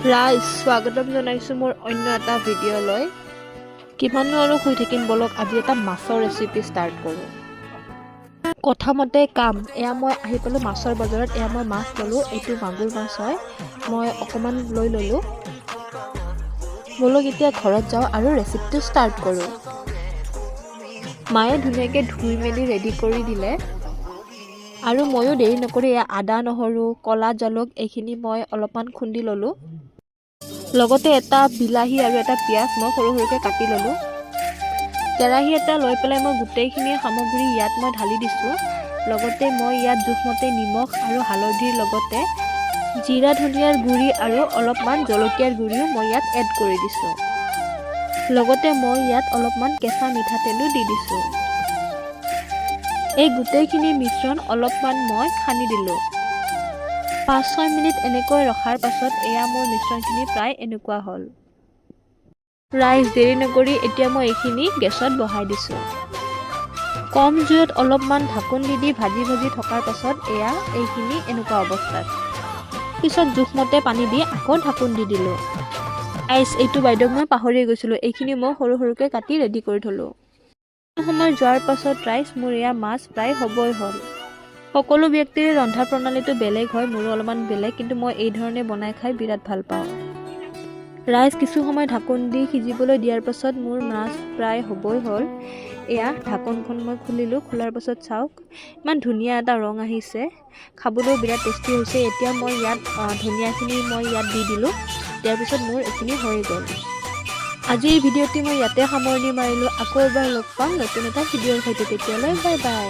ৰাইজ স্বাগতম জনাইছোঁ মোৰ অন্য এটা ভিডিঅ'লৈ। কিমাননো আৰু শুই থাকিম, বলক আজি এটা মাছৰ ৰেচিপি ষ্টাৰ্ট কৰোঁ। কথামতে কাম, এয়া মই আহি পালোঁ মাছৰ বজাৰত। এয়া মই মাছ ল'লোঁ, এইটো মাগুৰ মাছ হয়, মই অকণমান লৈ ল'লোঁ। বলক এতিয়া ঘৰত যাওঁ আৰু ৰেচিপিটো ষ্টাৰ্ট কৰোঁ। মায়ে ধুনীয়াকৈ ধুই মেলি ৰেডি কৰি দিলে আৰু ময়ো দেৰি নকৰি এয়া আদা নহৰু ক'লা জালুক এইখিনি মই অলপমান খুন্দি ল'লোঁ। লগতে এটা বিলাহী আৰু এটা পিঁয়াজ মই সৰু সৰুকৈ কাটি ল'লোঁ। কেৰাহী এটা লৈ পেলাই মই গোটেইখিনি সামগ্ৰী ইয়াত মই ঢালি দিছোঁ। লগতে মই ইয়াত জোখমতে নিমখ আৰু হালধিৰ লগতে জিৰা ধনিয়াৰ গুড়ি আৰু অলপমান জলকীয়াৰ গুড়িও মই ইয়াত এড কৰি দিছোঁ। লগতে মই ইয়াত অলপমান কেঁচা মিঠাতেলো দি দিছোঁ। এই গোটেইখিনি মিশ্ৰণ অলপমান মই সানি দিলোঁ। 5-6 মিনিট এনেকৈ ৰখাৰ পাছত এয়া মোৰ মিশ্ৰণখিনি প্ৰায় এনেকুৱা হ'ল। ৰাইজ দেৰি নকৰি এতিয়া মই এইখিনি গেছত বহাই দিছোঁ। কম জুইত অলপমান ঢাকোন দি ভাজি থকাৰ পাছত এয়া এইখিনি এনেকুৱা অৱস্থাত। পিছত জোখমতে পানী দি আকৌ ঢাকোন দি দিলোঁ। ৰাইজ এইটো বাইদেউক মই পাহৰি গৈছিলোঁ, এইখিনি মই সৰু সৰুকৈ কাটি ৰেডি কৰি থ'লোঁ। সময় যোৱাৰ পাছত ৰাইজ মোৰ এয়া মাছ প্ৰায় হ'বই হ'ল। সকলো ব্যক্তিৰে ৰন্ধা প্ৰণালীটো বেলেগ হয়, মোৰো অলপমান বেলেগ, কিন্তু মই এই ধৰণে বনাই খাই বিৰাট ভাল পাওঁ। ৰাইজ কিছু সময় ঢাকোন দি সিজিবলৈ দিয়াৰ পাছত মোৰ মাছ প্ৰায় হ'বই হ'ল। এয়া ঢাকোনখন মই খুলিলোঁ, খোলাৰ পাছত চাওক ইমান ধুনীয়া এটা ৰং আহিছে, খাবলৈও বিৰাট টেষ্টি হৈছে। এতিয়া মই ইয়াত ধনিয়াখিনি মই ইয়াত দি দিলোঁ, দিয়াৰ পিছত মোৰ এইখিনি হৈ গ'ল। আজিৰ ভিডিঅ'টি মই ইয়াতে সামৰণি মাৰিলোঁ। আকৌ এবাৰ লগ পাম নতুন এটা ভিডিঅ'ৰ সৈতে, তেতিয়ালৈ বাই বাই।